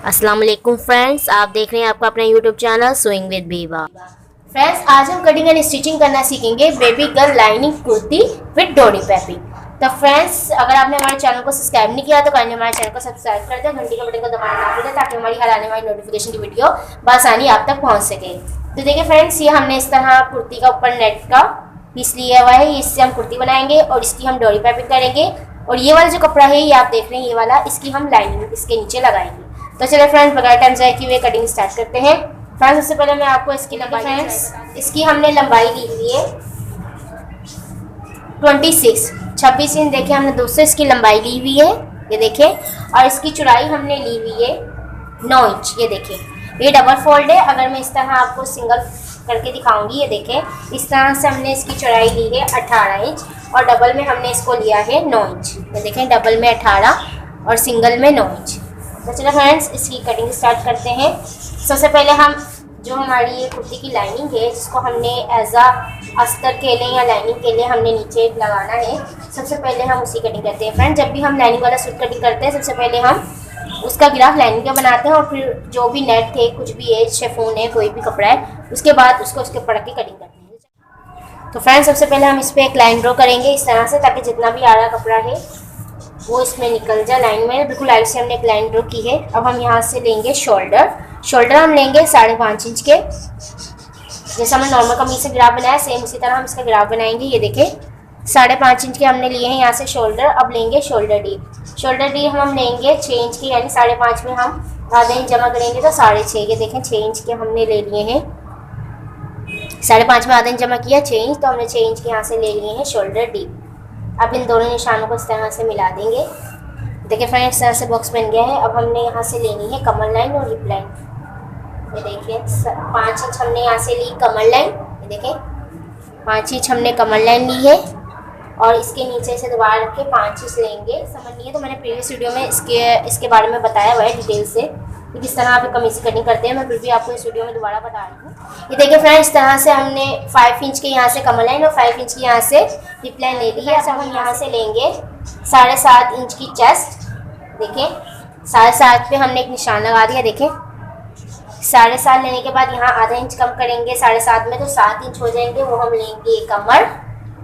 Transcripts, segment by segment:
अस्सलाम वालेकुम फ्रेंड्स, आप देख रहे हैं आपका अपना YouTube channel sewing with Biba. Friends, आज हम कटिंग एंड स्टिचिंग करना सीखेंगे baby girl lining kurti with dori piping. तो फ्रेंड्स, अगर आपने हमारे चैनल को सब्सक्राइब नहीं किया तो काइंडली हमारे चैनल को सब्सक्राइब कर दें, घंटी के बटन को दबाना ना भूलें ताकि हमारी हर आने वाली नोटिफिकेशन की वीडियो बआसानी आप तक पहुंच सके। तो देखिए फ्रेंड्स, ये हमने इस तरह कुर्ती का ऊपर नेट का पीस लिया हुआ है, इससे हम कुर्ती बनाएंगे और इसकी हम डोरी पैपिंग करेंगे। और ये वाला जो कपड़ा है ये आप देख रहे हैं, ये वाला, इसकी हम लाइनिंग इसके नीचे लगाएंगे। तो चलिए फ्रेंड्स, बगैर टाइम जाए कि वे कटिंग स्टार्ट करते हैं। फ्रेंड्स, सबसे पहले मैं आपको इसकी लंबाई, फ्रेंड्स इसकी हमने लंबाई ली हुई है 26 इंच। देखिए हमने दोस्तों इसकी लंबाई ली हुई है, ये देखिए। और इसकी चौड़ाई हमने ली हुई है 9 इंच, ये देखिए। ये डबल फोल्ड है। अगर मैं इस तरह आपको सिंगल करके दिखाऊंगी, ये देखें, इस तरह से हमने इसकी चौड़ाई ली है 18 इंच और डबल में हमने इसको लिया है 9 इंच। ये देखें, डबल में 18 और सिंगल में 9 इंच। तो चलो फ्रेंड्स, इसकी कटिंग स्टार्ट करते हैं। सबसे पहले हम जो हमारी ये कुर्ती की लाइनिंग है, जिसको हमने एज अ अस्तर के लिए या लाइनिंग के लिए हमने नीचे लगाना है, सबसे पहले हम उसी कटिंग करते हैं। फ्रेंड्स, जब भी हम लाइनिंग वाला सूट कटिंग करते हैं, सबसे पहले हम उसका ग्राफ लाइनिंग का बनाते हैं और फिर जो भी नेट है, कुछ भी है, शिफॉन है, कोई भी कपड़ा है, उसके बाद उसको उसके ऊपर रख के कटिंग करते हैं। तो फ्रेंड्स, सबसे पहले हम इस पर एक लाइन ड्रॉ करेंगे इस तरह से, ताकि जितना भी आ रहा कपड़ा है वो इसमें निकल जाए। लाइन में बिल्कुल लाइट से हमने एक लाइन ड्रॉ की है। अब हम यहाँ से लेंगे शोल्डर हम लेंगे 5.5 इंच के। जैसा हमने नॉर्मल कमीज से ग्राफ बनाया, सेम उसी तरह हम इसका ग्राफ बनाएंगे। ये देखें, 5.5 इंच के हमने लिए हैं यहाँ से शोल्डर। अब लेंगे शोल्डर डी हम लेंगे 6 इंच की, यानी 5.5 में हम आधा इंच जमा करेंगे तो 6.5। ये देखें, 6 इंच के हमने ले लिए हैं। 5.5 में आधा इंच जमा किया 6 इंच, तो हमने 6 इंच के यहाँ से ले लिए हैं शोल्डर डी। अब इन दोनों निशानों को इस तरह से मिला देंगे। देखिए फ्रेंड्स, इस तरह से बॉक्स बन गया है। अब हमने यहाँ से लेनी है कमर लाइन और हिप लाइन। ये देखिए, 5 इंच हमने यहाँ से ली कमर लाइन। ये देखें, 5 इंच हमने कमर लाइन ली है और इसके नीचे से दोबारा रख के 5 इंच लेंगे। समझ नहीं है तो मैंने प्रीवियस वीडियो में इसके बारे में बताया हुआ है डिटेल से कि किस तरह आप कमीज की कटिंग करते हैं। मैं फिर भी आपको इस वीडियो में दोबारा बता रही हूँ। ये देखिए फ्रेंड्स, इस तरह से हमने 5 इंच के यहाँ से कमर लाइन और 5 इंच की यहाँ से हिप लाइन ले ली है। अब हम यहाँ से लेंगे 7.5 इंच की चेस्ट। देखें, 7.5 पे हमने एक निशान लगा दिया। देखें, 7.5 लेने के बाद यहाँ आधा इंच कम करेंगे 7.5 में, तो 7 इंच हो जाएंगे। वो हम लेंगे कमर।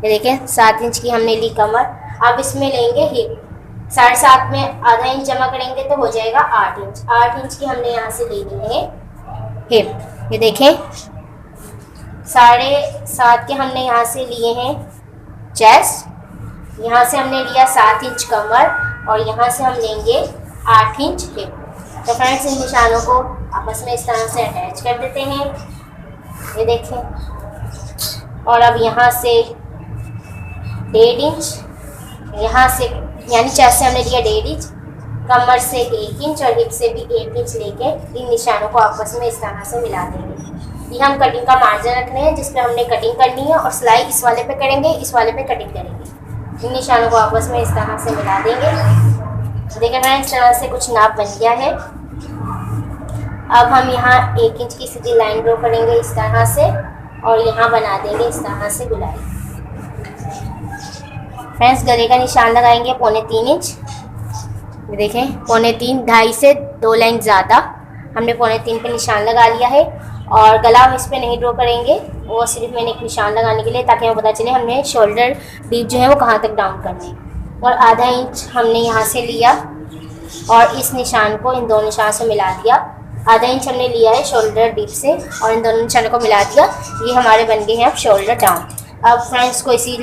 ये देखें, 7 इंच की हमने ली कमर। अब इसमें लेंगे हिप। 7.5 में आधा इंच जमा करेंगे तो हो जाएगा 8 इंच। 8 इंच की हमने यहाँ से लेनी है हिप। ये देखें, 7.5 के हमने यहाँ से लिए हैं चेस्ट। यहाँ से हमने लिया 7 इंच कमर और यहाँ से हम लेंगे 8 इंच हिप। तो फ्रेंड्स, इन निशानों को आपस में इस तरह से अटैच कर देते हैं। ये देखें, और अब यहाँ से 1.5 इंच, यहाँ से यानी चेस्ट से हमने लिया 1.5 इंच, कमर से 1 इंच और हिप से भी 1 इंच लेके इन निशानों को आपस में इस तरह से मिला देंगे। ये हम कटिंग का मार्जिन रख रहे हैं जिस पे हमने कटिंग करनी है, और सिलाई इस वाले पे करेंगे, इस वाले पे कटिंग करेंगे। इन निशानों को आपस में इस तरह से मिला देंगे। देखिए फ्रेंड्स, इस तरह से कुछ नाप बन गया है। अब हम यहाँ 1 इंच की सीधी लाइन ड्रॉ करेंगे इस तरह से और यहाँ बना देंगे इस तरह से गुलाई। फ्रेंड्स, गले का निशान लगाएंगे 3.25 इंच। ये देखें, 3.25, 2.5 से 2 लाइन ज़्यादा हमने 3.25 पे निशान लगा लिया है। और गला हम इस पे नहीं ड्रॉ करेंगे, वो सिर्फ मैंने एक निशान लगाने के लिए, ताकि हमें पता चले हमने शोल्डर डीप जो है वो कहाँ तक डाउन करनी है। और आधा इंच हमने यहाँ से लिया और इस निशान को इन दोनों निशान से मिला दिया। आधा इंच हमने लिया है शोल्डर डीप से और इन दोनों निशानों को मिला दिया। ये हमारे बन गए हैं अब शोल्डर डाउन। अब फ्रेंड्स को इसी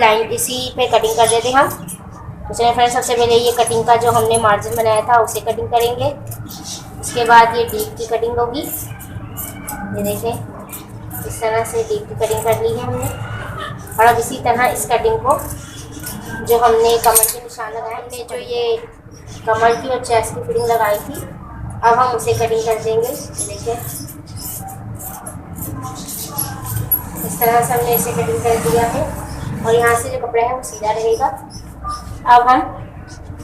पे कटिंग कर देते हैं हम। तो चलिए फ्रेंड्स, सबसे पहले ये कटिंग का जो हमने मार्जिन बनाया था उसे कटिंग करेंगे। उसके बाद ये डीप की कटिंग होगी। ये देखें, इस तरह से डीप की कटिंग कर ली है हमने। और अब इसी तरह इस कटिंग को जो हमने कमर के निशान लगाए, हमने जो ये कमर की और चेस्ट की फिटिंग लगाई थी, अब हम उसे कटिंग कर देंगे। देखिए, इस तरह से हमने इसे कटिंग कर दिया है और यहाँ से जो कपड़ा है वो सीधा रहेगा। अब हम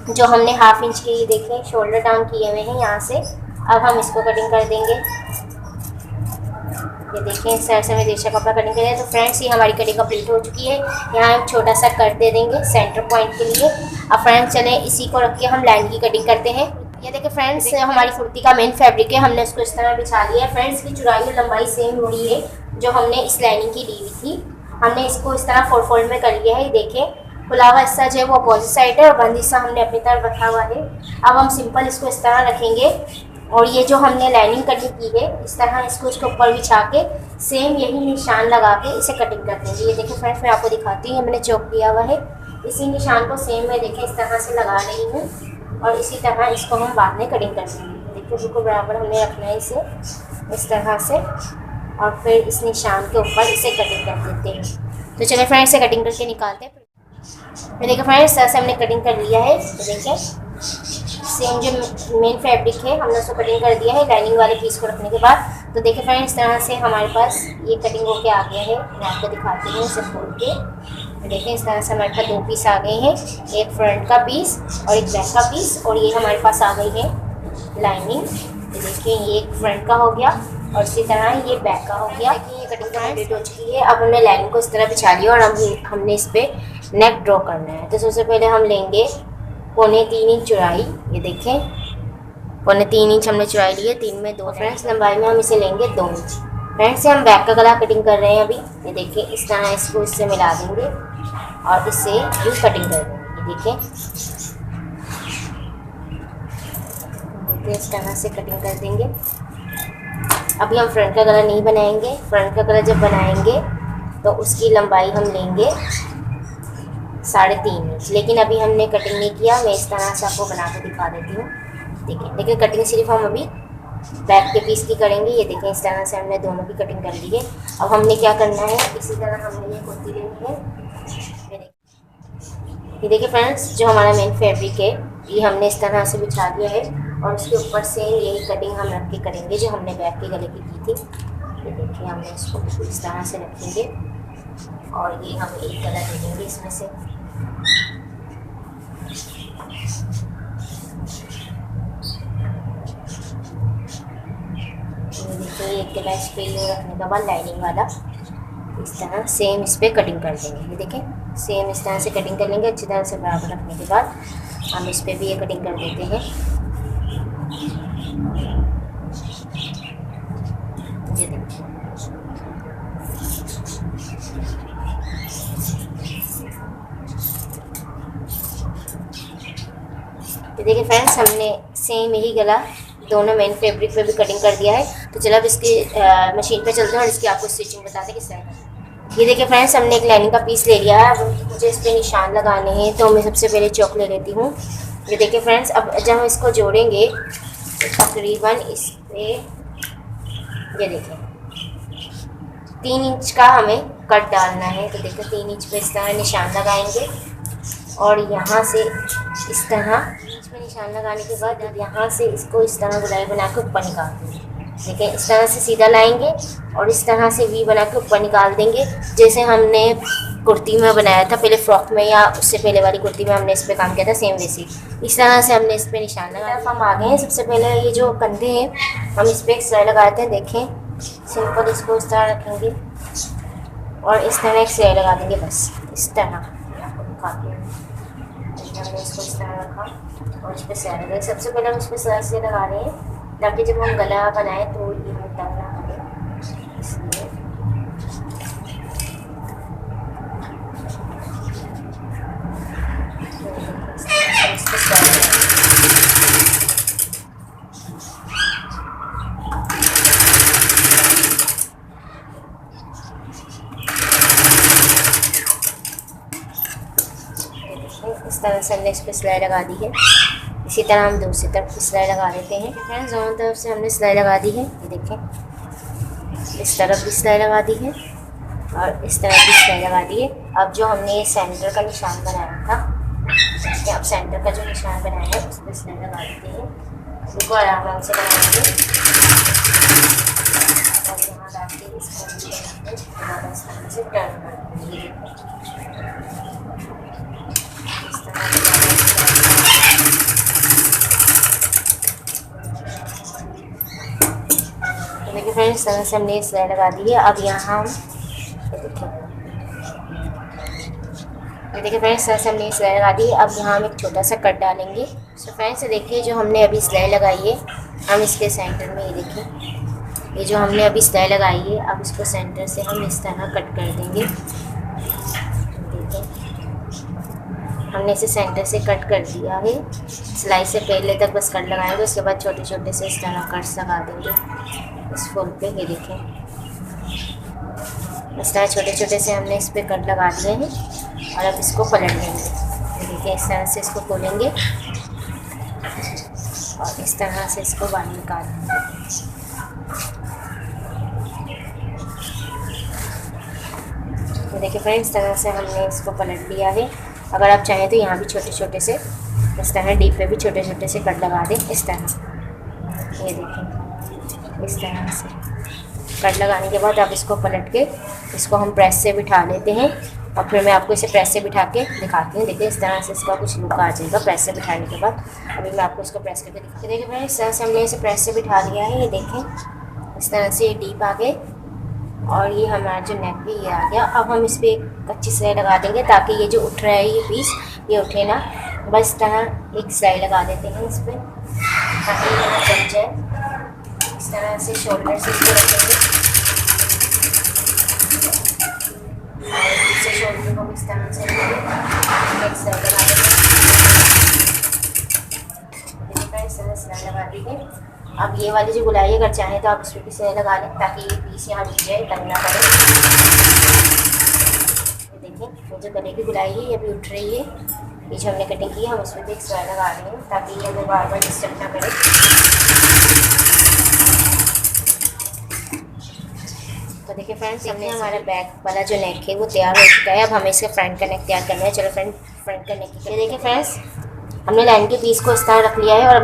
जो हमने 1/2 इंच की देखें शोल्डर डाउन किए हुए हैं यहाँ से, अब हम इसको कटिंग कर देंगे। ये देखें, इस तरह से हमें दूसरा कपड़ा कटिंग करें। तो फ्रेंड्स, ये हमारी कटिंग कंप्लीट हो चुकी है। यहाँ हम छोटा सा कट दे देंगे सेंटर पॉइंट के लिए। अब फ्रेंड्स, चलें इसी को रख के हम लाइन की कटिंग करते हैं। ये देखिए फ्रेंड्स, हमारी कुर्ती का मेन फैब्रिक है, हमने उसको इस तरह बिछा लिया है। फ्रेंड्स की चौड़ाई और लंबाई सेम हुई है जो हमने इस लाइनिंग की ली हुई थी। हमने इसको इस तरह 4 फोल्ड में कर लिया है। ये देखें, खुला हुआ हिस्सा जो है वो अपोजिट साइड है और बंद हिस्सा हमने अपनी तरफ रखा हुआ है। अब हम सिंपल इसको इस तरह रखेंगे और ये जो हमने लाइनिंग कटिंग की है इस तरह इसको इसके ऊपर बिछा के सेम यही निशान लगा के इसे कटिंग कर देंगे। ये देखिए फ्रेंड्स, मैं आपको दिखाती हूँ, मैंने चौक दिया हुआ है। इसी निशान को सेम मैं देखें इस तरह से लगा रही हूँ और इसी तरह इसको हम बाद में कटिंग कर देंगे। देखिए बिल्कुल बराबर हमने रखना है इसे इस तरह से और फिर इस निशान के ऊपर इसे कटिंग कर देते हैं। तो चलिए फ्रेंड्स, इसे कटिंग करके निकालते हैं। तो देखिए फ्रेंड्स, ऐसे हमने कटिंग कर लिया है। तो देखिए सेम जो मेन फैब्रिक है हमने उसको कटिंग कर दिया है लाइनिंग वाले पीस को रखने के बाद। तो देखिए फ्रेंड्स, इस तरह से हमारे पास ये कटिंग होके आ गया है। मैं आपको दिखाती हूँ इसे खोल के। देखिए इस तरह से हमारे पास 2 पीस आ गए हैं, एक फ्रंट का पीस और एक बैक का पीस, और ये हमारे पास आ गई है लाइनिंग। तो देखिए ये एक फ्रंट का हो गया और इसी तरह ये बैक का हो गया। देखिए ये कटिंग कंप्लीट हो चुकी है। अब हमने लाइनिंग को इस तरह बिछा लिया और अब हमने इस पर नेक ड्रॉ करना है। तो सबसे पहले हम लेंगे 3.25 इंच चौड़ाई। ये देखें 3.25 इंच हमने चौड़ाई ली है, 3 में 2। फ्रेंड्स लंबाई में हम इसे लेंगे 2 इंच। फ्रेंड्स से हम बैक का गला कटिंग कर रहे हैं अभी। ये देखिए इस तरह इसको इससे मिला देंगे और इससे यूँ कटिंग कर देंगे। ये देखिए इस तरह से कटिंग कर देंगे। अभी हम फ्रंट का गला नहीं बनाएंगे। फ्रंट का गला जब बनाएंगे तो उसकी लंबाई हम लेंगे 3.5 इंच, लेकिन अभी हमने कटिंग नहीं किया। मैं इस तरह से आपको बना कर दिखा देती हूँ। देखिए लेकिन कटिंग सिर्फ हम अभी बैक के पीस की करेंगे। ये देखें इस तरह से हमने दोनों की कटिंग कर ली है। अब हमने क्या करना है, इसी तरह हमने ये कुर्ती लेनी है। ये देखिए फ्रेंड्स, जो हमारा मेन फैब्रिक है ये हमने इस तरह से बिछा दिया है और उसके ऊपर से यही कटिंग हम रख के करेंगे जो हमने बैक के गले की थी। ये देखिए हमने इसको इस तरह से रखेंगे और ये हम एक गला दे देंगे इसमें से। देखिए एक गला इस पे रखने के बाद लाइनिंग वाला इस तरह सेम इस पर कटिंग कर देंगे। ये देखें सेम इस तरह से कटिंग कर लेंगे। अच्छी तरह से बराबर रखने के बाद हम इस पर भी ये कटिंग कर देते हैं। ये देखिए देखिए फ्रेंड्स, हमने सेम यही गला दोनों मेन फैब्रिक पे भी कटिंग कर दिया है। तो चलो अब इसकी मशीन पे चलते हैं और इसकी आपको स्टिचिंग बताते हैं किस तरह। ये देखिए फ्रेंड्स, हमने एक लाइनिंग का पीस ले लिया है। अब मुझे इस पर निशान लगाने हैं तो मैं सबसे पहले चौक ले लेती हूँ। ये देखिए फ्रेंड्स, अब जब हम इसको जोड़ेंगे तो तकरीबन इस पर ये देखिए 3 इंच का हमें कट डालना है। तो देखिए 3 इंच पे इस तरह निशान लगाएंगे और यहाँ से इस तरह में निशान लगाने के बाद यहाँ से इसको इस तरह गुलाई बना के ऊपर निकाल देंगे। देखिए इस तरह से सीधा लाएंगे और इस तरह से वी बना के ऊपर निकाल देंगे, जैसे हमने कुर्ती में बनाया था पहले फ्रॉक में या उससे पहले वाली कुर्ती में हमने इस पर काम किया था, सेम वैसे इस तरह से हमने इस पर निशान लगाया। हम आ गए हैं। सबसे पहले ये जो कंधे हैं हम इस पर एक सिलाई लगाते हैं। देखें सिंपल इसको इस तरह रखेंगे और इस तरह एक सिलाई लगा देंगे, बस इस तरह। आपको दिखाती हूँ, हमने इसको इस तरह रखा और इस पर सिलाई लगाई। सबसे पहले हम इस पर सिलाई लगा रहे हैं ताकि जब हम गला बनाए तो ये हमें तंग ना लगे, इसलिए। इस तरह से हमने इस पर सिलाई लगा दी है। इसी तरह हम दूसरी तरफ की सिलाई लगा देते हैं। फ्रेंड्स दोनों तरफ से हमने सिलाई लगा दी है। ये देखें इस तरफ भी सिलाई लगा दी है और इस तरफ भी सिलाई लगा दी है। अब जो हमने ये सेंटर का निशान बनाया था, अब सेंटर का जो निशान बनाया है उस पर सिलाई लगा देते हैं। इसको आराम से बनाएंगे और यहाँ डाल के इसको इस तरह से टर्न कर देंगे। देखिए फ्रेंड्स, तरह से हमने सिलाई लगा दी है। अब यहाँ हम देखिए फ्रेंड्स, तरह से हमने सिलाई लगा दी है। अब यहाँ हम एक छोटा सा कट डालेंगे सो फ्रेंड्स देखिए जो हमने अभी सिलाई लगाई है, हम इसके सेंटर में, ये देखिए ये जो हमने अभी सिलाई लगाई है, अब इसको सेंटर से हम इस तरह कट कर देंगे। देखिए हमने इसे सेंटर से कट कर दिया है। सिलाई से पहले तक बस कट लगाएंगे, उसके बाद छोटे छोटे से इस तरह कट्स लगा देंगे इस फूल पे। ये देखें इस तरह छोटे छोटे से हमने इस पे कट लगा दिए हैं और अब इसको पलट देंगे। देखिए इस तरह से इसको खोलेंगे और इस तरह से इसको बाहर निकाल देंगे। तो देखिए फ्रेंड्स इस तरह से हमने इसको पलट लिया है। अगर आप चाहें तो यहाँ भी छोटे छोटे से इस तरह डीप पे भी छोटे छोटे से कट लगा दें इस तरह। ये देखिए इस तरह से कट लगाने के बाद आप इसको पलट के इसको हम प्रेस से बिठा लेते हैं और फिर मैं आपको इसे प्रेस से बिठा के दिखाती हूँ। देखिए इस तरह से इसका कुछ लुक आ जाएगा प्रेस से बिठाने के बाद। अभी मैं आपको इसको प्रेस करके दिखाती हूँ। देखिए फ्रेंड्स इस तरह से हमने इसे प्रेस से बिठा लिया है। ये देखें इस तरह से ये डीप आ गए और ये हमारा जो नेक है ये आ गया। अब हम इस पर एक कच्ची सिलाई लगा देंगे ताकि ये जो उठ रहा है ये पीस ये उठे ना। बस इस तरह एक सिलाई लगा देते हैं इस पर ताकि ये ना जम जाए। इस तरह से शोल्डर से इसको रखेंगे और दूसरे शोल्डर को इस तरह से एक सिलाई लगा देंगे। इस तरह सिलाई लगा दी है। अब ये वाली जो गुलाई अगर चाहें तो आप इस पर भी सिलाई लगा लें ताकि ये पीस यहाँ रुक जाए, तंग ना करे। ये देखिए वो जो गले की गुलाई है ये अभी उठ रही है। ये जो हमने कटिंग की है हम उसमें भी एक सिलाई लगा रहे हैं ताकि ये हमें बार बार डिस्टर्ब ना करे। तो देखिए फ्रेंड्स हमने हमारा बैक वाला जो नेक है वो तैयार हो चुका है। अब हमें इसका फ्रंट का नेक तैयार करना है। चलो फ्रंट का नेक की देखिए फ्रेंड्स हमने लाइन के पीस को इस तरह रख लिया है और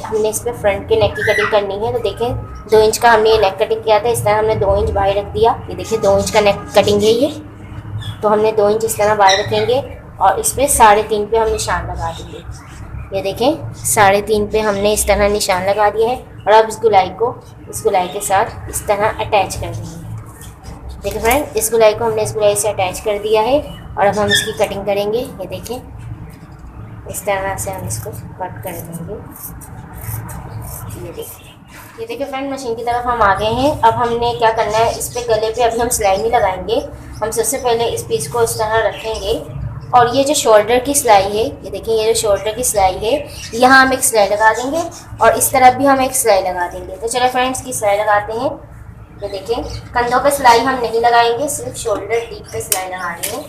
हमने इस पर फ्रंट के नेक की कटिंग करनी है। तो देखें 2 इंच का हमने ये नेक कटिंग किया था, इस तरह हमने 2 इंच बाहर रख दिया। ये देखिए 2 इंच का नेक कटिंग है ये, तो हमने 2 इंच इस तरह बाहर रखेंगे और इस पर 3.5 पे हम निशान लगा देंगे। ये देखें 3.5 पे हमने इस तरह निशान लगा दिया है और अब इस गुलाई को इस गुलाई के साथ इस तरह अटैच कर देंगे। देखिए फ्रेंड इस गुलाई को हमने इस गुलाई से अटैच कर दिया है और अब हम इसकी कटिंग करेंगे। ये देखें इस तरह से हम इसको कट कर देंगे। ये देखिए फ्रेंड मशीन की तरफ हम आ गए हैं। अब हमने क्या करना है, इस पे गले पे अभी हम सिलाई नहीं लगाएंगे। हम सबसे पहले इस पीस को इस तरह रखेंगे और ये जो शोल्डर की सिलाई है, ये देखिए ये जो शोल्डर की सिलाई है यहाँ हम एक सिलाई लगा देंगे और इस तरफ भी हम एक सिलाई लगा देंगे। तो चलो फ्रेंड्स की सिलाई लगाते हैं। ये देखिए कंधों पे सिलाई हम नहीं लगाएंगे, सिर्फ शोल्डर डीप पे सिलाई लगा रहे हैं।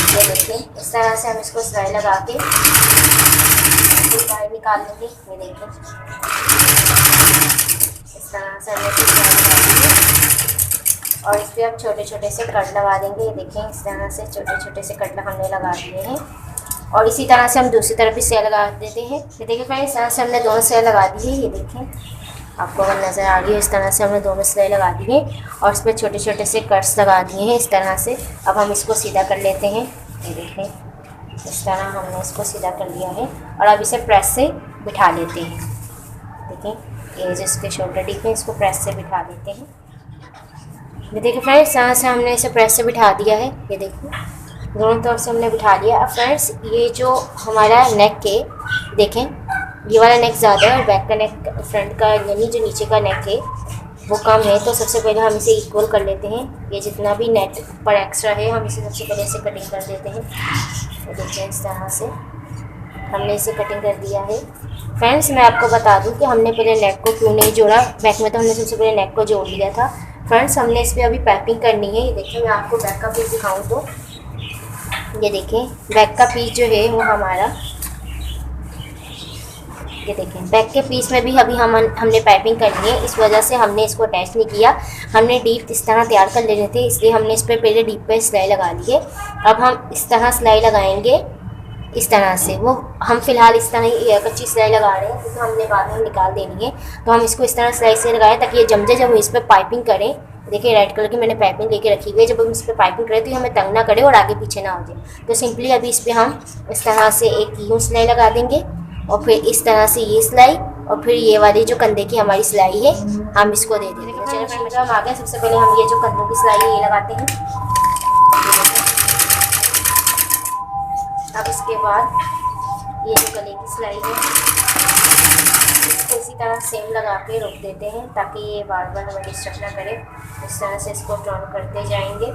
ये देखिए इस तरह से हम इसको सिलाई लगा के बाहर निकाल लेंगे। ये देखिए इस तरह से हमने सिलाई लगा देंगे और इस पर अब छोटे छोटे से कट लगा देंगे। ये देखें इस तरह से छोटे छोटे से कट हमने लगा दिए हैं और इसी तरह से हम दूसरी तरफ भी सिलाई लगा देते हैं। ये देखिए फ्रेंड्स इस तरह से हमने दोनों सिलाई लगा दी है। ये देखें आपको अगर नज़र आ रही है इस तरह से हमने दोनों सिलाई लगा दी है और इस पर छोटे छोटे से कट्स लगा दिए हैं इस तरह से। अब हम इसको सीधा कर लेते हैं। ये देखें इस तरह हमने इसको सीधा कर लिया है और अब इसे प्रेस से बिठा लेते हैं। देखें ये जो इसके शोल्डर डीप है इसको प्रेस से बिठा देते हैं। ये देखिए फ्रेंड्स यहाँ से हमने इसे प्रेस से बिठा दिया है। ये देखिए दोनों तरफ से हमने बिठा लिया। अब फ्रेंड्स ये जो हमारा नेक है देखें ये वाला नेक ज़्यादा है और बैक का नेक फ्रंट का यानी जो नीचे का नेक है वो कम है। तो सबसे पहले हम इसे इक्वल कर लेते हैं। ये जितना भी नेट पर एक्स्ट्रा है हम इसे सबसे पहले इसे कटिंग कर देते हैं। तो देखिए इस तरह से हमने इसे कटिंग कर दिया है। फ्रेंड्स मैं आपको बता दूं कि हमने पहले नेक को क्यों नहीं जोड़ा। बैक में तो हमने सबसे पहले नेक को जोड़ लिया था। फ्रेंड्स हमने इस पर अभी पाइपिंग करनी है। ये देखिए मैं आपको बैक का पीस दिखाऊँ तो ये देखें बैक का पीस जो है वो हमारा, ये देखें बैक के पीस में भी अभी हमने पाइपिंग करनी है। इस वजह से हमने इसको अटैच नहीं किया। हमने डीप इस तरह तैयार कर लेने थे इसलिए हमने इस पर पहले डीप पे सिलाई लगा ली है। अब हम इस तरह सिलाई लगाएंगे इस तरह से। वो हम फिलहाल इस तरह कच्ची सिलाई लगा रहे हैं क्योंकि हमने बाद में निकाल देनी है। तो हम इसको इस तरह सिलाई से लगाएं ताकि ये जम जाए। जब हम इस पर पाइपिंग करें देखिए रेड कलर की मैंने पाइपिंग लेके रखी हुई है। जब हम इस पर पाइपिंग करें तो हमें तंग ना करे और आगे पीछे ना हो जाए। तो सिंपली अभी इस पर हम इस तरह से एक यूँ सिलाई लगा देंगे और फिर इस तरह से ये सिलाई और फिर ये वाली जो कंधे की हमारी सिलाई है हम इसको दे देंगे। चलो हम आ गए। सबसे पहले हम ये जो कंधों की सिलाई है ये लगाते हैं। अब इसके बाद ये जो गले की सिलाई है इसको इसी तरह सेम लगा के रोक देते हैं ताकि ये बार बार हमें डिस्टर्ब ना करे। इस तरह से इसको टर्न करते जाएंगे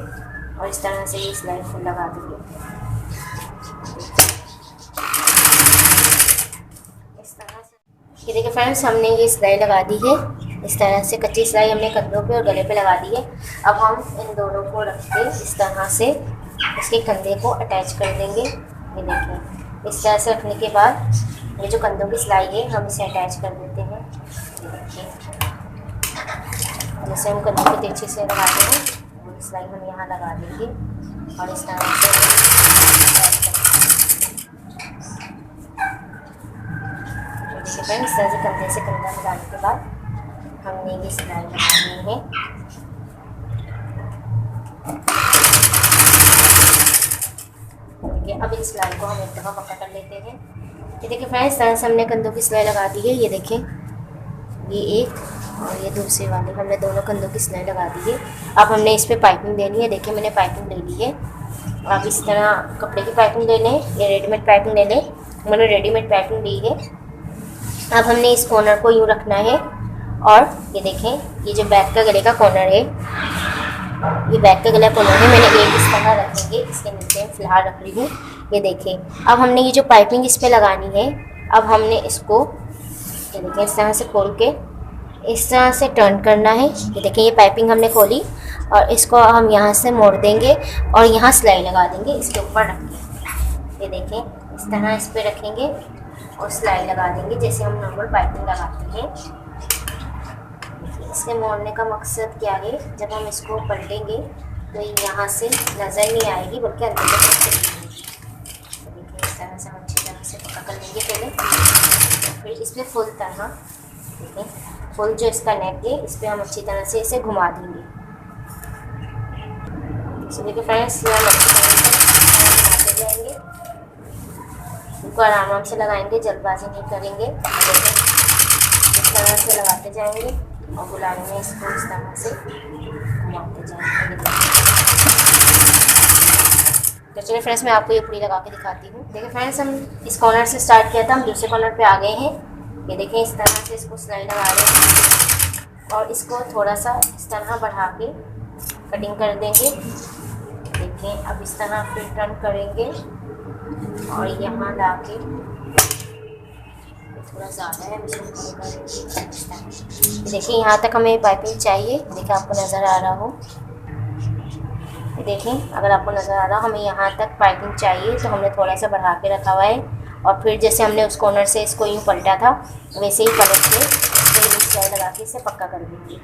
और इस तरह से ये सिलाई फुल लगा देंगे। इस तरह से ये देखिए फ्रेंड्स, हमने ये सिलाई लगा दी है। इस तरह से कच्ची सिलाई हमने कंधों पे और गले पे लगा दी है। अब हम इन दोनों को रख के इस तरह से इसके कंधे को अटैच कर देंगे। ये देखिए, इस तरह से रखने के बाद ये जो कंधों की सिलाई है हम इसे अटैच कर देते हैं। ये देखिए, जैसे हम कंधों को तेजी से लगाते हैं वो सिलाई हम यहाँ लगा देंगे और इस तरह से अटैच कर देखिए फ्रेंड्स, इस तरह से कंधे से कंधा लगाने के बाद हमने ये सिलाई लगानी है। देखिए, अब इस सिलाई को हम एक दफ़ा पक्का कर लेते हैं। ये देखिए फ्रेंड्स, तरह से हमने कंधों की सिलाई लगा दी है। ये देखें, ये एक और ये दूसरे वाले, हमने दोनों कंधों की सिलाई लगा दी है। अब हमने इस पर पाइपिंग देनी है। देखिए, मैंने पाइपिंग ले ली है। आप इस तरह कपड़े की पाइपिंग ले लें या रेडीमेड पाइपिंग ले लें। मैंने रेडीमेड पाइपिंग ली है। अब हमने इस कॉर्नर को यूँ रखना है और ये देखें, ये जो बैक का गले का कॉर्नर है, ये बैक का गला कॉर्नर है, मैंने एक इस तरह रखेंगे। इसके नीचे फिलहाल रख रही हूँ। ये देखें, अब हमने ये जो पाइपिंग इस पे लगानी है, अब हमने इसको ये देखें इस तरह से खोल के इस तरह से टर्न करना है। ये देखें, ये पाइपिंग हमने खोली और इसको हम यहाँ से मोड़ देंगे और यहाँ सिलाई लगा देंगे इसके ऊपर रख के। ये देखें, इस तरह इस पर रखेंगे और सिलाई लगा देंगे जैसे हम नॉर्मल पाइपिंग लगाते हैं। इसके मोड़ने का मकसद क्या है, जब हम इसको पलटेंगे तो यहाँ से नज़र नहीं आएगी बल्कि अंदर की तरफ चलेगी। तो देखिए, इस तरह से हम अच्छी तरह से पक्का कर लेंगे पहले। फिर इस पर फुल तरह देखिए, फुल जो इसका नेक है इस पर हम अच्छी तरह से इसे घुमा देंगे। तो देखिए फ्रेंड्स, ये हम अच्छी तरह से घुमाते जाएंगे। इनको आराम से लगाएंगे, जल्दबाजी नहीं करेंगे। इस तरह से लगाते जाएंगे और गुलाबी में इसको इस तरह से घुमाते जाएंगे। तो चलिए फ्रेंड्स, मैं आपको ये पूरी लगा के दिखाती हूँ। देखिए फ्रेंड्स, हम इस कॉर्नर से स्टार्ट किया था, हम दूसरे कॉर्नर पे आ गए हैं। ये देखें, इस तरह से इसको सिलाई लगा रहे हैं और इसको थोड़ा सा इस तरह बढ़ा के कटिंग कर देंगे। देखें, अब इस तरह फिर टर्न करेंगे और यहाँ ला के थोड़ा ज़्यादा है, देखिए यहाँ तक हमें पाइपिंग चाहिए। देखिए, आपको नज़र आ रहा हो, देखें अगर आपको नज़र आ रहा हो, हमें यहाँ तक पाइपिंग चाहिए तो हमने थोड़ा सा बढ़ा के रखा हुआ है। और फिर जैसे हमने उस कॉर्नर से इसको यूँ पलटा था वैसे ही पलट के इसको सिलाई लगा के इसे पक्का कर देंगे।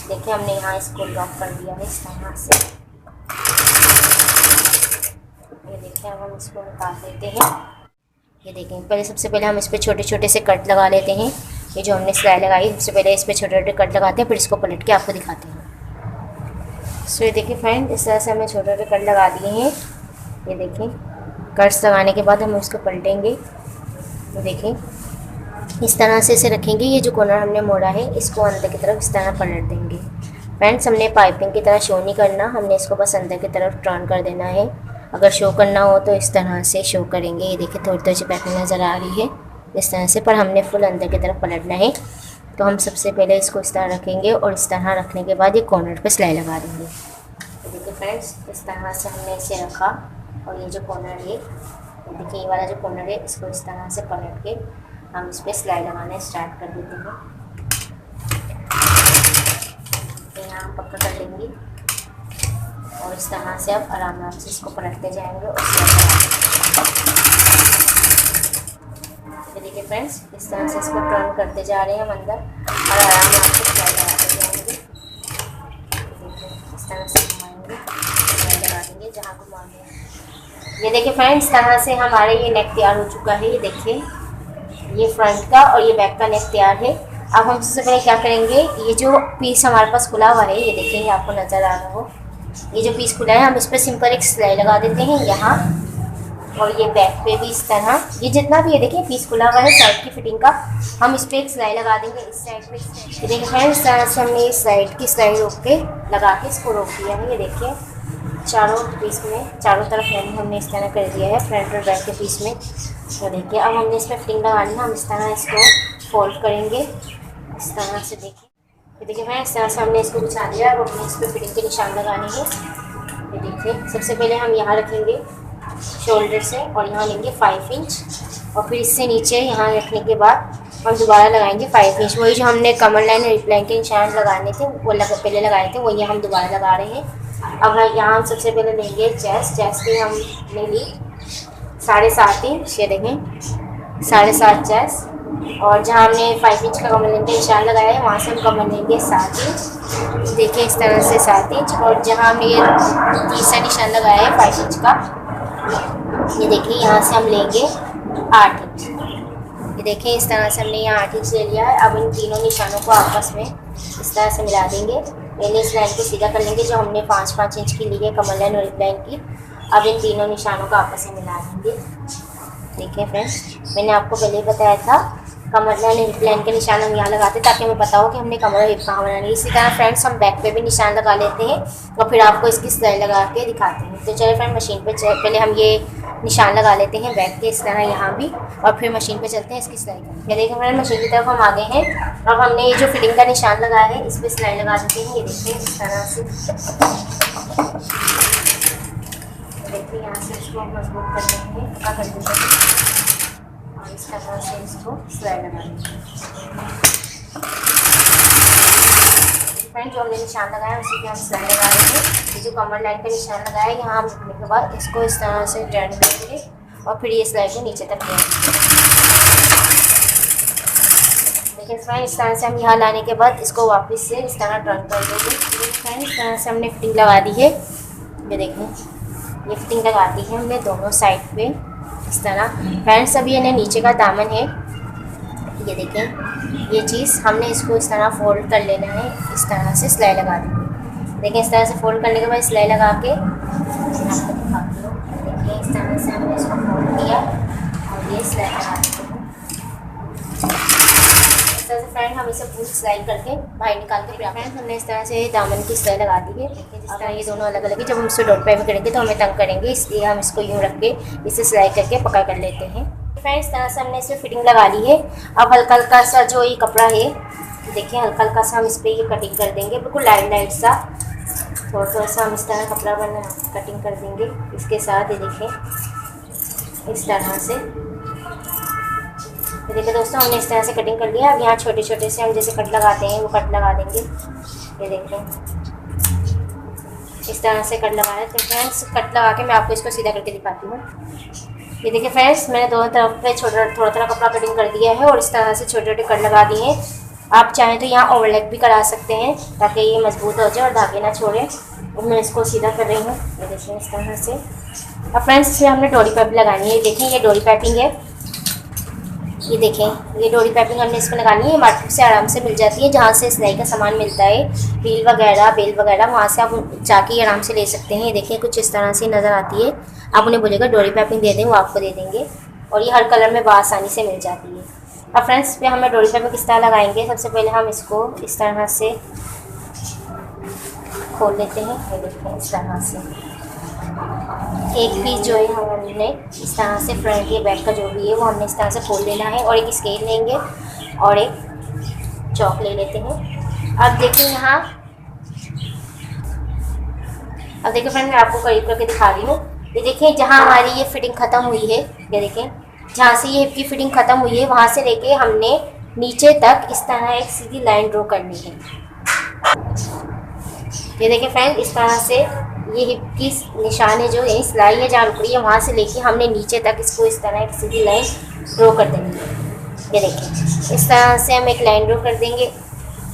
देखिए, हमने यहाँ इसको लॉक कर दिया है इस तरह से। ये देखिए, अब हम इसको निकाल देते हैं। ये देखें, पहले सबसे पहले हम इस पर छोटे छोटे से कट लगा लेते हैं। ये जो हमने सिलाई लगाई सबसे पहले इस पर छोटे छोटे कट लगाते हैं, फिर इसको पलट के आपको दिखाते हैं। सो ये देखिए फ्रेंड, इस तरह से हमने छोटे छोटे कट लगा दिए हैं। ये देखें, कट्स लगाने के बाद हम इसको पलटेंगे। ये देखें, इस तरह से इसे रखेंगे। ये जो कॉर्नर हमने मोड़ा है इसको अंदर की तरफ इस तरह पलट देंगे। फ्रेंड्स, हमने पाइपिंग की तरह शो नहीं करना, हमने इसको बस अंदर की तरफ टर्न कर देना है। अगर शो करना हो तो इस तरह से शो करेंगे। ये देखिए, थोड़ी थोड़ी सी पाइपिंग नज़र आ रही है इस तरह से, पर हमने फुल अंदर की तरफ पलटना है। तो हम सबसे पहले इसको इस तरह रखेंगे और इस तरह रखने के बाद ये कॉर्नर पे सिलाई लगा देंगे। तो देखिए फ्रेंड्स, इस तरह से हमने इसे रखा और ये जो कॉर्नर है, देखिए ये वाला जो कॉर्नर है, इसको इस तरह से पलट के हम इस पर सिलाई लगाना स्टार्ट कर देते हैं। यहाँ हम पक्का कर लेंगे और इस तरह से अब आराम से इसको पलटते जाएंगे और देखिए फ्रेंड्स, इस तरह से इसको टर्न करते जा रहे हैं हम अंदर और आराम से सिलाई लगाते जाएंगे। इस तरह से घुमाएंगे, सिलाई लगा देंगे जहाँ घुमाएंगे। ये देखिए फ्रेंड्स, इस तरह से हमारे ये नेक तैयार हो चुका है। ये देखिए, ये फ्रंट का और ये बैक का नेक तैयार है। अब हम सबसे पहले क्या करेंगे, ये जो पीस हमारे पास खुला हुआ है, ये देखिए, आपको नज़र आ रहा हो, ये जो पीस खुला है हम इस पर सिंपल एक सिलाई लगा देते हैं यहाँ, और ये बैक पे भी इस तरह, ये जितना भी है देखिए पीस खुला हुआ है साइड की फिटिंग का, हम इस पर एक सिलाई लगा देंगे इस साइड पे। ये देखिए फ्रेंड्स, इस तरह से हमने इस साइड की सिलाई रोक के लगा के इसको रोक दिया है। ये देखिए, चारों पीस में चारों तरफ यानी हमने इस तरह कर दिया है फ्रंट और बैक के पीस में। तो देखिए, अब हमने इस पर फिटिंग लगानी है। हम इस तरह इसको फोल्ड करेंगे इस तरह से। देखिए फ्रेंड्स, इस तरह से हमने इसको बिछा दिया। अब हमें इस पर फिटिंग के निशान लगाने हैं। ये देखिए, सबसे पहले हम यहाँ रखेंगे शोल्डर से और यहाँ लेंगे 5 इंच, और फिर इससे नीचे यहाँ रखने के बाद हम दोबारा लगाएंगे 5 इंच। वही जो हमने कमर लाइन और हिप लाइन के निशान लगाने थे वो पहले लगाए थे, वही हम दोबारा लगा रहे हैं। अब यहाँ हम सबसे पहले लेंगे चेस्ट की हमने ली 7.5 इंच, ये देखें 7.5 चेस्ट, और जहाँ हमने 5 इंच का कमर लाइन का निशान लगाया है वहाँ से हम कमर लेंगे 7 इंच। देखिए इस तरह से 7 इंच, और जहाँ हमने ये तीसरा निशान लगाया है 5 इंच का, ये देखिए यहाँ से हम लेंगे 8 इंच। ये देखिए इस तरह से हमने यहाँ 8 इंच ले लिया है। अब इन तीनों निशानों को आपस में इस तरह से मिला देंगे। पहले इस लाइन को सीधा कर लेंगे जो हमने 5-5 इंच की ली है कमर लाइन और हिप लाइन की। अब इन तीनों निशानों को आपस में मिला देंगे। देखिए फ्रेंड्स, मैंने आपको पहले ही बताया था कमर लाइन और हिप लाइन के निशान हम यहाँ लगाते हैं ताकि हमें पता हो कि हमने कमर और हिप कहाँ बनानी है। इसी तरह फ्रेंड्स हम बैक पे भी निशान लगा लेते हैं और फिर आपको इसकी सिलाई लगा के दिखाते हैं। तो चलिए फ्रेंड, मशीन पे पहले हम ये निशान लगा लेते हैं बैक के इस तरह यहाँ भी, और फिर मशीन पे चलते हैं इसकी सिलाई का। ये देखिए फ्रेंड, मशीन की तरफ हम आ गए हैं। अब हमने ये जो फिटिंग का निशान लगाया है इस पर सिलाई लगा देते हैं। ये देखिए इस तरह से, देखिए यहाँ से इसको मजबूत कर देंगे, पक्का कर देते हैं, और इस तरह से इसको सिलाई लगा देंगे। फ्रेंड, जो हमने निशान लगाया है उसी पे हम सिलाई लगा देंगे। ये जो कमर लाइन का निशान लगाया है यहाँ हम रखने के बाद इसको इस तरह से टर्न करेंगे और फिर ये सिलाई को नीचे तक लेंगे। देखिए फ्रेंड, इस तरह से हम यहाँ लाने के बाद इसको वापस से इस तरह टर्न कर देंगे। फ्रेंड, इस तरह से हमने फिटिंग लगा दी है। ये देखें, ये फिटिंग लगा दी है हमने दोनों साइड पे इस तरह। फ्रेंड्स, अभी ये नीचे का दामन है, ये देखें ये चीज़ हमने इसको इस तरह फोल्ड कर लेना है। इस तरह से सिलाई लगा देंगे। देखिए इस तरह से फोल्ड करने के बाद सिलाई लगा के आपको दिखाती हूँ। देखिए इस तरह से हमने इसको फोल्ड किया और ये सिलाई लगा देते हैं। इस तरह से फ्रेंड हम इसे पूरी सिलाई करके बाहर निकाल के फ्रेंड हमने इस तरह से दामन की सिलाई लगा दी है। देखिए जिस तरह ये दोनों अलग अलग है, जब हम इसको डॉट पे करेंगे तो हमें तंग करेंगे, इसलिए हम इसको यूँ रख के इसे सिलाई करके पकड़ कर लेते हैं। फ्रेंड्स, इस तरह से हमने इसमें फिटिंग लगा ली है। अब हल्का हल्का सा जो ये कपड़ा है, देखिए हल्का हल्का सा हम इस पर ये कटिंग कर देंगे, बिल्कुल लाइट लाइट सा, थोड़ा सा हम इस तरह कपड़ा बना कटिंग कर देंगे इसके साथ। ये देखें इस तरह से। तो देखिए दोस्तों, हमने इस तरह से कटिंग कर लिया। अब यहाँ छोटे छोटे से हम जैसे कट लगाते हैं वो कट लगा देंगे। ये देखें इस तरह से कट लगाया। तो फ्रेंड्स, कट लगा के मैं आपको इसको सीधा करके दिखाती हूँ। ये देखिए फ्रेंड्स, मैंने दोनों तरफ पे थोड़ा थोड़ा कपड़ा कटिंग कर दिया है और इस तरह से छोटे छोटे कट लगा दिए हैं। आप चाहें तो यहाँ ओवरलैप भी करा सकते हैं ताकि ये मजबूत हो जाए और धागे ना छोड़े। और मैं इसको सीधा कर रही हूँ। ये देखिए इस तरह से। अब फ्रेंड्स, इसमें हमने डोरी पाइप लगानी है। देखें ये डोरी पाइपिंग है। ये देखें ये डोरी पाइपिंग हमने इसमें लगानी है। मार्केट से आराम से मिल जाती है, जहाँ से सिलाई का सामान मिलता है, रील वगैरह बेल वगैरह, वहाँ से आप जाके आराम से ले सकते हैं। ये देखिए कुछ इस तरह से नज़र आती है। आप उन्हें बोलेगा डोरी पाइपिंग दे दें, वो आपको दे देंगे, और ये हर कलर में आसानी से मिल जाती है। अब फ्रेंड्स, पे हमें डोरी पाइपिंग किस तरह लगाएंगे, सबसे पहले हम इसको इस तरह से खोल लेते हैं। ये देखिए इस तरह से एक पीस जो है हमने इस तरह से फ्रंट या बैक का जो भी है वो हमने इस तरह से खोल लेना है, और एक स्केल लेंगे और एक चौक ले लेते हैं। अब देखिए यहाँ, अब देखिए फ्रेंड मैं आपको करीब करके दिखा रही हूँ। ये देखिए जहाँ हमारी ये फिटिंग ख़त्म हुई है, ये देखें जहाँ से ये हिप की फिटिंग ख़त्म हुई है वहाँ से लेके हमने नीचे तक इस तरह एक सीधी लाइन ड्रॉ करनी है। ये देखिए फ्रेंड, इस तरह से ये हिप की निशान है जो यही सिलाई है जहाँ रुक रही है वहाँ से लेके हमने नीचे तक इसको इस तरह एक सीधी लाइन ड्रॉ कर देंगे। ये देखिए इस तरह से हम एक लाइन ड्रॉ कर देंगे,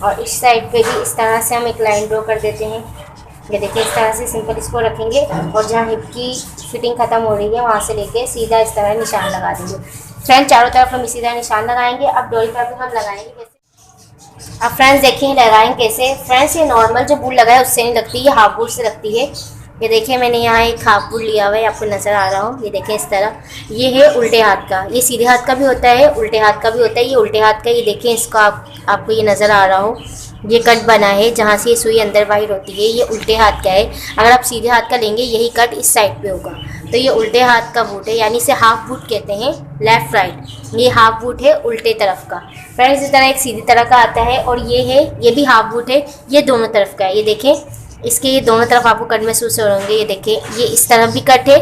और इस साइड पे भी इस तरह से हम एक लाइन ड्रॉ कर देते हैं। ये देखिए इस तरह से सिंपल इसको रखेंगे, और जहाँ हिप की फिटिंग ख़त्म हो रही है वहाँ से लेके सीधा इस तरह निशान लगा देंगे। फ्रेंड चारों तरफ हम इसी तरह निशान लगाएंगे। अब डोरी पाइपिंग हम लगाएंगे कैसे, अब फ्रेंड्स देखिए लगाएंगे कैसे। फ्रेंड्स ये नॉर्मल जो बूट लगा है उससे नहीं लगती, ये हाफ बूट से लगती है। ये देखिए मैंने यहाँ एक हाफ बूट लिया हुआ है, आपको नज़र आ रहा हो। ये देखिए इस तरह, ये है उल्टे हाथ का, ये सीधे हाथ का भी होता है, उल्टे हाथ का भी होता है। ये उल्टे हाथ का, ये देखिए इसका आपको ये नज़र आ रहा हो, ये कट बना है जहाँ से ये सुई अंदर बाहर होती है, ये उल्टे हाथ का है। अगर आप सीधे हाथ का लेंगे यही कट इस साइड पे होगा। तो ये उल्टे हाथ का बूट है, यानी इसे हाफ बूट कहते हैं, लेफ़्ट राइट। ये हाफ बूट है उल्टे तरफ का। फ्रेंड्स इस तरह एक सीधी तरह का आता है, और ये है, ये भी हाफ बूट है, ये दोनों तरफ का है। ये देखें, इसके ये दोनों तरफ आपको कट महसूस हो होंगे। ये देखें, ये इस तरफ भी कट है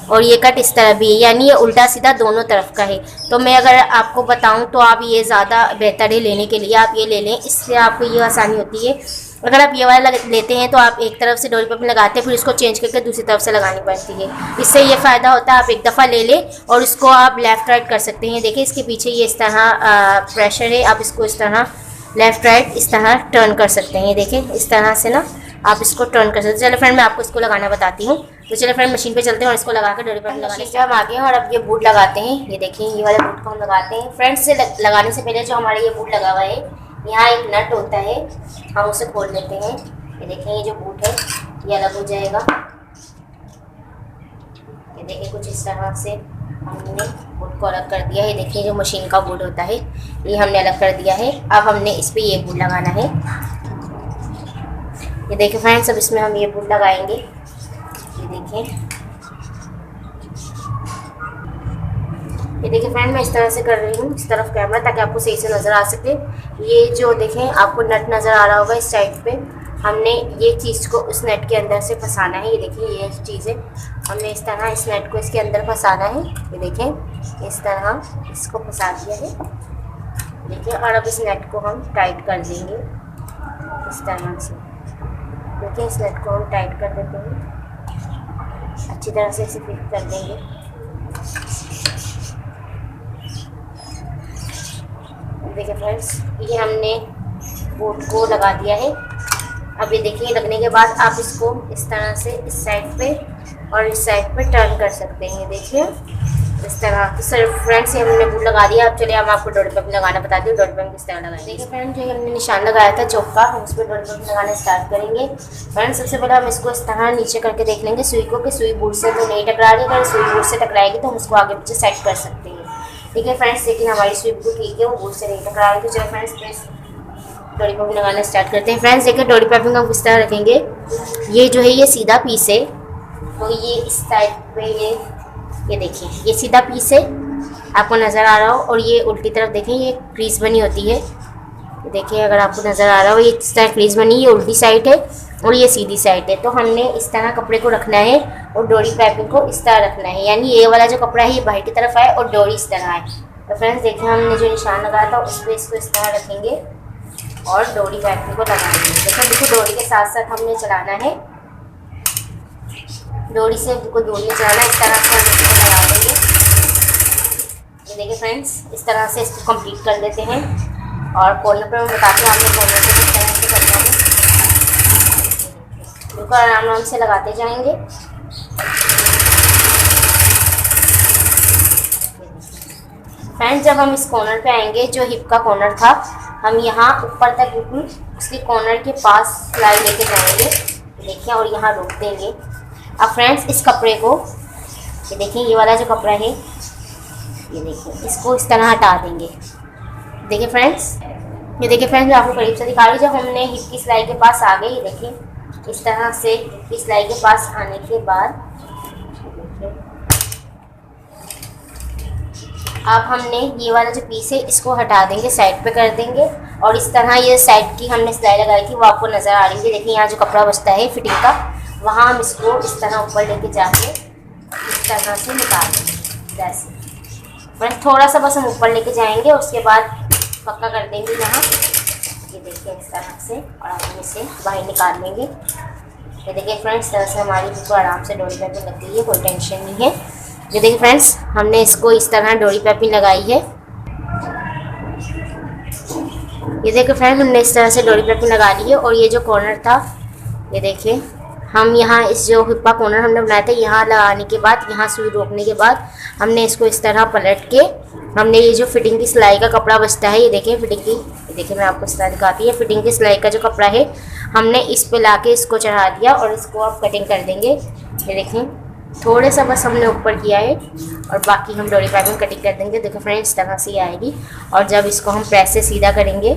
और ये कट इस तरफ भी है, यानी ये उल्टा सीधा दोनों तरफ का है। तो मैं अगर आपको बताऊं तो आप ये ज़्यादा बेहतर है लेने के लिए, आप ये ले लें, इससे आपको ये आसानी होती है। अगर आप ये वाला लेते हैं तो आप एक तरफ से डोरी पाइपिंग लगाते हैं, फिर इसको चेंज करके दूसरी तरफ से लगानी पड़ती है। इससे ये फ़ायदा होता है, आप एक दफ़ा ले लें और इसको आप लेफ़्ट राइट कर सकते हैं। देखिए इसके पीछे ये इस तरह प्रेशर है, आप इसको इस तरह लेफ़्ट राइट इस तरह टर्न कर सकते हैं। देखें इस तरह से ना आप इसको टर्न कर सकते हैं। चलो फ्रेंड मैं आपको इसको लगाना बताती हूँ। तो चलो फ्रेंड मशीन पे चलते हैं और इसको लगा कर डोरी पाइपिंग लगाने से हम आगे हैं। और अब ये बूट लगाते हैं। ये देखिए ये वाले बूट को हम लगाते हैं। फ्रेंड्स से लगाने से पहले जो हमारे ये बूट लगा हुआ है, यहाँ एक नट होता है, हम उसे खोल लेते हैं। ये देखें ये जो बूट है ये अलग हो जाएगा। ये देखिए कुछ इस तरह से हमने बूट को अलग कर दिया है। देखिए जो मशीन का बूट होता है ये हमने अलग कर दिया है। अब हमने इस पर ये बूट लगाना है। ये देखिए फ्रेंड्स, अब इसमें हम ये बूट लगाएंगे। ये देखिए फ्रेंड मैं इस तरह से कर रही हूँ, इस तरफ कैमरा, ताकि आपको सही से नज़र आ सके। ये जो देखें आपको नट नज़र आ रहा होगा इस साइड पे, हमने ये चीज़ को उस नेट के अंदर से फंसाना है। ये देखिए ये चीज़ है, हमने इस तरह इस नेट को इसके अंदर फंसाना है। ये देखें इस तरह इसको फंसा दिया है। देखिए और अब इस नेट को हम टाइट कर देंगे इस तरह से। देखिए इस नेट को हम टाइट कर देते हैं, अच्छी तरह से इसे फिट कर देंगे। देखिए फ्रेंड्स ये हमने बोट को लगा दिया है। अब ये देखिए लगने के बाद आप इसको इस तरह से इस साइड पे और इस साइड पे टर्न कर सकते हैं। देखिए इस तरह। तो सर फ्रेंड्स ये हमने बूट लगा दिया। अब चलिए हम आपको डोरी पाइपिंग लगाना बताती हूँ। डोरी पाइपिंग किस तरह लगाएंगे। देखिए फ्रेंड्स जो हमने निशान लगाया था चौक का, हम उस पर डोरी पाइपिंग लगाना स्टार्ट करेंगे। फ्रेंड्स सबसे पहले हम इसको इस तरह नीचे करके देख लेंगे सुई को, कि सुई बूट से तो नहीं टकरा रही। अगर सुई बूट से टकराएगी तो हम उसको आगे पीछे सेट कर सकते हैं। ठीक है फ्रेंड्स, लेकिन हमारी सुई बिल्कुल ठीक है, वो बूट से नहीं टकरा रही। तो चलो फ्रेंड्स डोरी पाइपिंग लगाना स्टार्ट करते हैं। फ्रेंड्स देखिए डोरी पाइपिंग हम किस तरह रखेंगे। ये जो है ये सीधा पीस है, तो ये इस साइड पे ये देखिए ये सीधा पीस है, आपको नज़र आ रहा हो। और ये उल्टी तरफ देखें ये क्रीज बनी होती है। देखिए अगर आपको नज़र आ रहा हो ये इस तरह क्रीज बनी, ये उल्टी साइड है और ये सीधी साइड है। तो हमने इस तरह कपड़े को रखना है और डोरी पाइपिंग को इस तरह रखना है, यानी ये वाला जो कपड़ा है ये बाहर की तरफ आए और डोरी इस तरह आए। तो फ्रेंड्स देखिए हमने जो निशान लगाया था उस पर इसको इस तरह रखेंगे और डोरी पाइपिंग को लगाएंगे। देखो बिल्कुल डोरी के साथ साथ हमने चलाना है, डोरी से बिल्कुल डोरी में चलाना, इस तरह से हम इसको लगा देंगे। ये देखिए फ्रेंड्स इस तरह से इसको कंप्लीट कर देते हैं। और कॉर्नर पर मैं बताती हूँ आपने कॉर्नर पर किस तरह से करना है। बिल्कुल आराम से लगाते जाएंगे। फ्रेंड्स जब हम इस कॉर्नर पे आएंगे, जो हिप का कॉर्नर था, हम यहाँ ऊपर तक बिल्कुल उसके कॉर्नर के पास सिलाई लेके जाएंगे। देखिए और यहाँ रोक देंगे। अब फ्रेंड्स इस कपड़े को ये देखिए, ये वाला जो कपड़ा है ये देखिए, इसको इस तरह हटा देंगे। देखिए फ्रेंड्स ये देखिए फ्रेंड्स मैं आपको करीब से दिखा रही हूँ। जब हमने हिप की सिलाई के पास आ गए, ये देखिए इस तरह से हिप की सिलाई के पास आने के बाद अब हमने ये वाला जो पीस है इसको हटा देंगे, साइड पे कर देंगे। और इस तरह ये साइड की हमने सिलाई लगाई थी वो आपको नज़र आ रही है। देखिए यहाँ जो कपड़ा बचता है फिटिंग का, वहाँ हम इसको इस तरह ऊपर लेके जाके इस तरह से निकाल देंगे। जैसे फ्रेंड्स थोड़ा सा बस हम ऊपर लेके जाएंगे, उसके बाद पक्का कर देंगे यहाँ। ये देखिए इस तरह से, और हम इसे बाहर निकाल लेंगे। ये देखिए फ्रेंड्स इस तरह से हमारी बिल्कुल आराम से डोरी पाइपिंग लग गई है, कोई टेंशन नहीं है। ये देखिए फ्रेंड्स हमने इसको इस तरह डोरी पाइपिंग लगाई है। ये देखिए फ्रेंड्स हमने इस तरह से डोरी पाइपिंग लगा ली है। और ये जो कॉर्नर था ये देखिए, हम यहाँ इस जो हिप्पा कॉर्नर हमने बनाया था, यहाँ लगाने के बाद, यहाँ सुई रोकने के बाद हमने इसको इस तरह पलट के, हमने ये जो फिटिंग की सिलाई का कपड़ा बचता है, ये देखिए फिटिंग की, ये देखिए मैं आपको इस तरह दिखाती है। फिटिंग की सिलाई का जो कपड़ा है हमने इस पे लाके इसको चढ़ा दिया और इसको आप कटिंग कर देंगे। ये देखें थोड़े सा बस हमने ऊपर किया है और बाकी हम डोरी पाइपिंग कटिंग कर देंगे। देखो फ्रेंड्स इस तरह से ही आएगी। और जब इसको हम प्रेस से सीधा करेंगे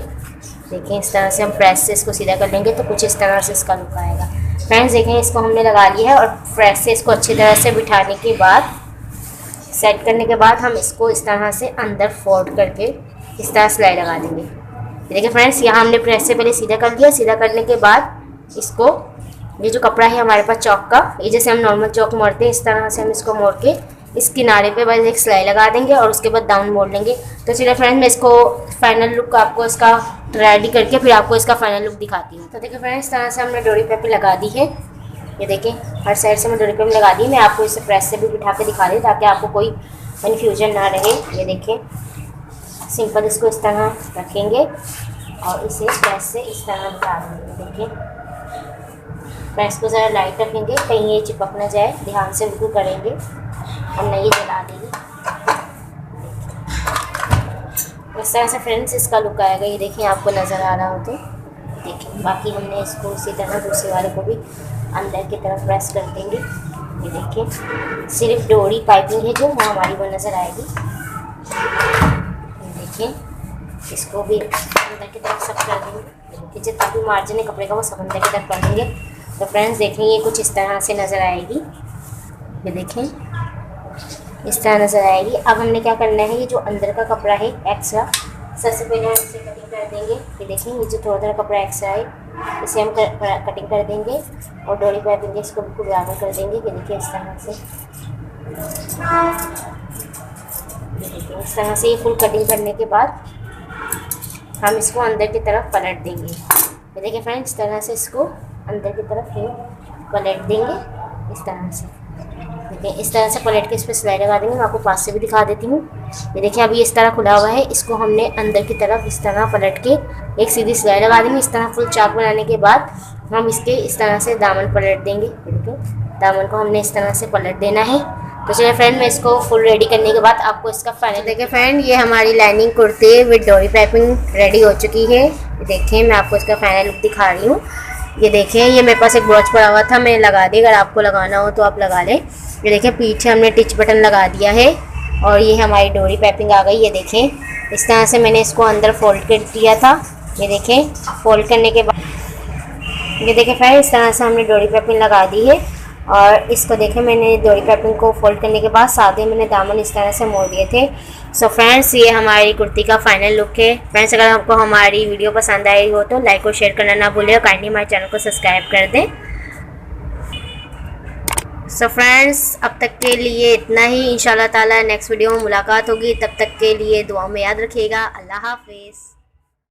देखें इस तरह से हम प्रेस से इसको सीधा कर लेंगे तो कुछ इस तरह से इसका लुक आएगा। फ्रेंड्स देखें इसको हमने लगा लिया है और प्रेस से इसको अच्छी तरह से बिठाने के बाद, सेट करने के बाद हम इसको इस तरह से अंदर फोल्ड करके इस तरह सिलाई लगा देंगे। देखिए फ्रेंड्स यहाँ हमने प्रेस से पहले सीधा कर लिया। सीधा करने के बाद इसको, ये जो कपड़ा है हमारे पास चौक का, ये जैसे हम नॉर्मल चौक मोड़ते हैं इस तरह से हम इसको मोड़ के इस किनारे पे बस एक सिलाई लगा देंगे और उसके बाद डाउन मोड़ लेंगे। तो चलिए फ्रेंड्स मैं इसको फाइनल लुक आपको इसका रेडी करके फिर आपको इसका फाइनल लुक दिखाती हूँ। तो देखिए फ्रेंड्स इस तरह से हमने डोरी पाइपिंग लगा दी है। ये देखें हर साइड से मैं डोरी पाइपिंग लगा दी। मैं आपको इसे प्रेस से भी बिठा के दिखा दी ताकि आपको कोई कन्फ्यूजन ना रहे। ये देखें सिंपल इसको इस तरह रखेंगे और इसे प्रेस से इस तरह बिठा देंगे। देखिए प्रेस को ज़रा लाइट रखेंगे, कहीं ये चिपक ना जाए, ध्यान से बिल्कुल करेंगे, हम नहीं जला देंगे। इस तरह से फ्रेंड्स इसका लुक आएगा। ये देखिए आपको नज़र आ रहा हो तो देखिए। बाकी हमने इसको इसी तरह दूसरे वाले को भी अंदर की तरफ प्रेस कर देंगे। ये देखिए सिर्फ डोरी पाइपिंग है जो वो हमारी वो नज़र आएगी। ये देखिए इसको भी अंदर की तरफ सब कर देंगे, जितना भी मार्जिन है कपड़े का वो सब अंदर की तरफ कर देंगे। तो फ्रेंड्स देखें ये कुछ इस तरह से नज़र आएगी। ये देखें इस तरह नज़र आएगी। अब हमने क्या करना है, ये जो अंदर का कपड़ा है एक्स्ट्रा, सबसे पहले हम इसे कटिंग कर देंगे। ये देखें ये जो थोड़ा थोड़ा कपड़ा एक्स्ट्रा है इसे हम कटिंग कर देंगे और डोरी पाइपिंग इसको बिल्कुल बराबर कर देंगे। ये देखिए इस तरह से, देखिए इस तरह से ये फुल कटिंग करने के बाद हम इसको अंदर की तरफ पलट देंगे। ये देखिए फ्रेंड्स इस तरह से इसको अंदर की तरफ ही पलट देंगे इस तरह से। देखिए इस तरह से पलट के इस पर सिलाई लगा देंगे। मैं आपको पास से भी दिखा देती हूँ। ये देखिए अभी इस तरह खुला हुआ है, इसको हमने अंदर की तरफ इस तरह पलट के एक सीधी सिलाई लगा देंगे। इस तरह फुल चाक बनाने के बाद हम इसके इस तरह से दामन पलट देंगे। देखिए दामन को हमने इस तरह से पलट देना है। तो चलिए फ्रेंड मैं इसको फुल रेडी करने के बाद आपको इसका फाइनल। देखिए फ्रेंड ये हमारी लाइनिंग कुर्ती विद डोरी पाइपिंग रेडी हो चुकी है। देखिए मैं आपको इसका फाइनल लुक दिखा रही हूँ। ये देखिए ये मेरे पास एक ब्रोच पड़ा हुआ था, मैंने लगा दिया। अगर आपको लगाना हो तो आप लगा लें। ये देखिए पीछे हमने टिच बटन लगा दिया है और ये हमारी डोरी पाइपिंग आ गई। ये देखें इस तरह से मैंने इसको अंदर फोल्ड कर दिया था। ये देखें फोल्ड करने के बाद ये देखें फ्रेंड इस तरह से हमने डोरी पाइपिंग लगा दी है और इसको देखें मैंने डोरी पाइपिंग को फोल्ड करने के बाद साथ ही मैंने दामन इस तरह से मोड़ दिए थे। सो फ्रेंड्स ये हमारी कुर्ती का फाइनल लुक है। फ्रेंड्स अगर आपको हमारी वीडियो पसंद आई हो तो लाइक और शेयर करना ना भूलिए और काइंडली हमारे चैनल को सब्सक्राइब कर दें। सो फ्रेंड्स अब तक के लिए इतना ही। इंशाल्लाह ताला नेक्स्ट वीडियो में मुलाकात होगी। तब तक के लिए दुआ में याद रखिएगा। अल्लाह हाफिज़।